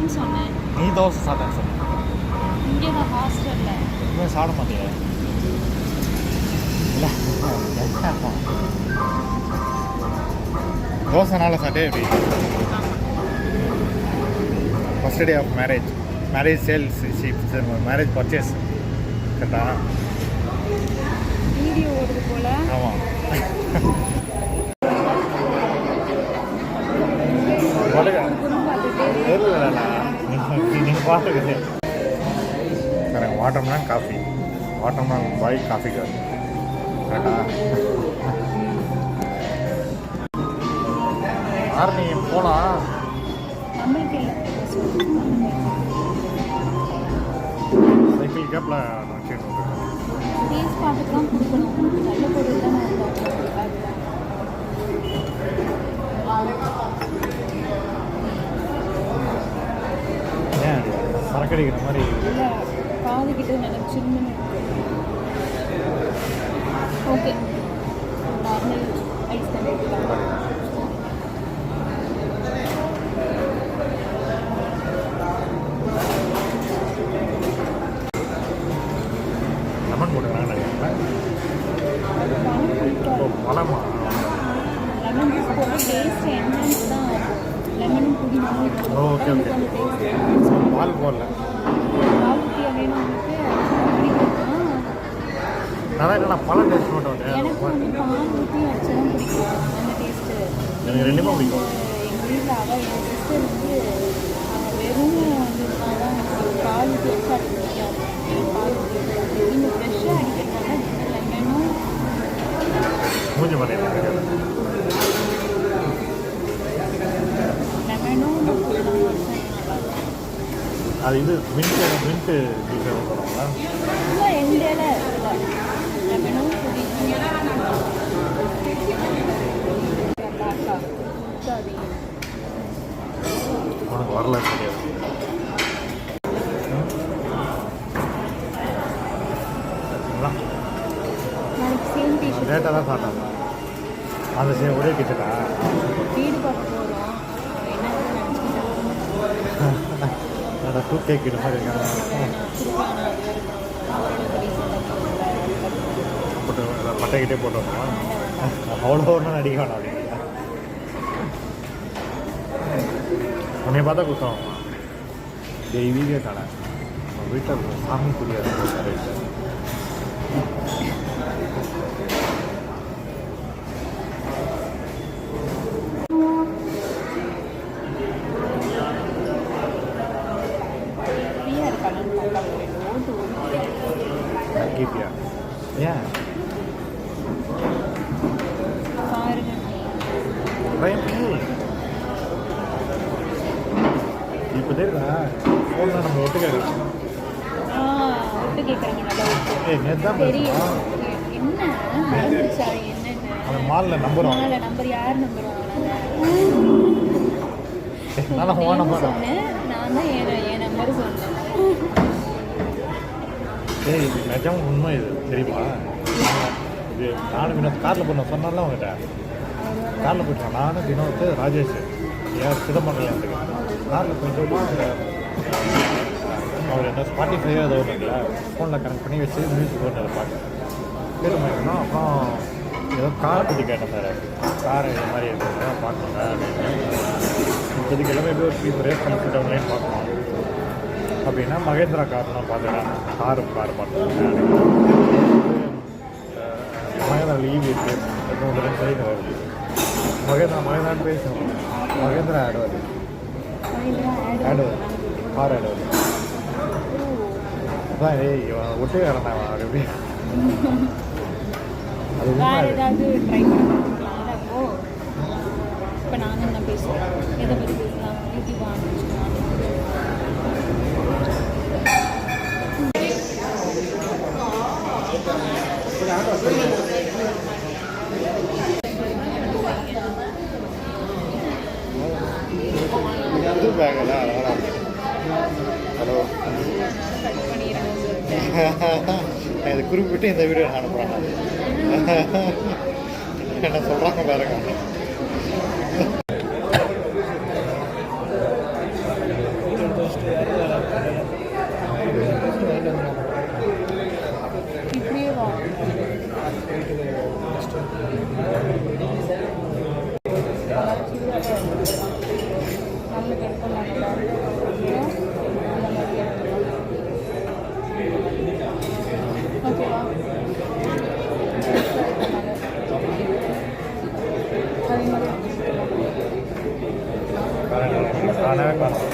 சாப்பிட்டேன்னு சொன்னேன். நீ தோசை சாப்பிட்டேன்னு சொன்னேன். இங்கே தான் ஹாஸ்டலில் இன்னும் சாப்பிட மாட்டேன். இல்லை தோசைனால சாப்பிட்டே எப்படி? First day of marriage sales marriage purchase கரெக்டா? வீடியோ ஓடுது போல். ஆமாம். நீங்கள் பாட்டுக்கு எனக்கு வாட்டர்மெலன் காஃபி, வாட்டர்மெலன் பாய் காஃபி கார் கரெக்டா? ஆர்னி போகலாம். நம்மளுக்கு இல்லை சைக்கிள் கேப்பில் வச்சுட்டு டேஸ்ட் பார்த்துட்டு தான் கொடுக்கணும். நல்ல பொருள் தான் ஏன் சரக்கடிக்கிற மாதிரி இல்லை, காதுகிட்ட நினச்சிருந்து. ஓகே, நார்மல் ஐஸ் தான். லெமன் போட்டுக்கிறாங்க. பழமா லெமன் ஜூஸ் போட்டு டேஸ்ட் என்னன்னு தான். லெமனும் புதினாவும் ஓகே ஓகே. பால் போடல. பால் ஊற்றியா வேணும் உங்களுக்கு? பிடிக்கும். அதான் இல்லை பழம் டேஸ்ட் மட்டும் வந்து எனக்கு வந்து பால் ஊற்றி வச்சதான் பிடிக்கும். அந்த டேஸ்ட்டு எனக்கு ரெண்டுமே பிடிக்கும். எங்கள் வீட்டில் அவள் என் சிஸ்டர் வந்து வெறும் வந்து தான் பால் ஊற்றி வச்சா அது பிடிக்காது. பால் ஊற்றி இன்னும் ஃப்ரெஷ்ஷாக அடிக்கிறதுனால லெமனும் மூஞ்சி மாட்டேன். அது இது மின்ட்டு ஜூஸ் சொல்லுவாங்களா? இல்லை, எந்த இலை இல்லை. லெமனும் உனக்கு வரல தெரியாது. லேட்டாக தான் சாப்பிட்டாங்க. அந்த ஒரே கிச்சடா வீடு பார்க்க போகிறோம். என்ன டூ கேக் கிட்ட மாதிரி இருக்காங்க. போட்டு பட்டைக்கிட்டே போட்டு வரணும். அவ்வளோ ஒன்றும் நடிக்க வேணாம் அப்படிங்க. உன்னைய பார்த்தா குத்தம் தெய்வீக கடை. வீட்டில் சாமி புரியாது. கீப்பியா ஏன் இப்போ தெரியுதா? ஃபோன் நம்ம ஒட்டு கேட்குறோம். ஒட்டு கேட்குறாங்க. நேற்று தான் பேசுகிறோம். அந்த மாலில் நம்பர் நம்பர் யார் நம்பர் நான் ஃபோன் நம்பர் சொன்னேன். நான் தான் என் நம்பர் சொன்னேன். ஏய் இது நிஜம் உண்மை. இது தெரியுமா? இது நானும் வினோத் காரில் போய் நான் சொன்னால அவங்ககிட்ட காரில் போயிட்டோம். நானும் வினோத் ராஜேஷ் யார் சிதம்பரம் காரில் போயிட்டோமா. அவர் என்ன ஸ்பாட்டிஃபையாக ஏதோ ஒன்றுங்கள ஃபோனில் கனெக்ட் பண்ணி வச்சு மியூசிக் போட்டு அதை பார்க்க தெரியுமா. அப்புறம் ஏதோ காரை பற்றி கேட்டேன் சார். காரை இது மாதிரி இருக்குது பார்க்கணுங்க அப்படின்னு. இப்போதைக்கு எல்லாமே எப்படி ஒரு ஃபீஸ் ரேட் பண்ணி ஆன்லைன் பார்க்கணும் அப்படின்னா மகேந்திரா கார்லாம் பார்த்துட்டேன். கார் பார்த்துட்டேன். மகேந்திரா லீவ் இருக்குது. ரெண்டு சைடு வருது. மகேந்திரான்னு பேசணும். மகேந்திரா ஆட் வருது. ஆடு கார் ஆடு வருது. அதான் இவன் ஒட்டுக்காரன் அவன் எப்படி அது ஏதாவது ட்ரை பண்ணலாம். அப்போ இப்போ நாங்கள் என்ன பேசுகிறோம்? எதை பற்றி பேசலாம்? யூடியூப் ஆரம்பிச்சுக்கலாம். ஹலோ நான் இதை குறிப்பிட்டு இந்த வீடியோ நான் அனுப்புகிறேன். என்ன சொல்கிறாங்க பாருங்க. காணவே காணும்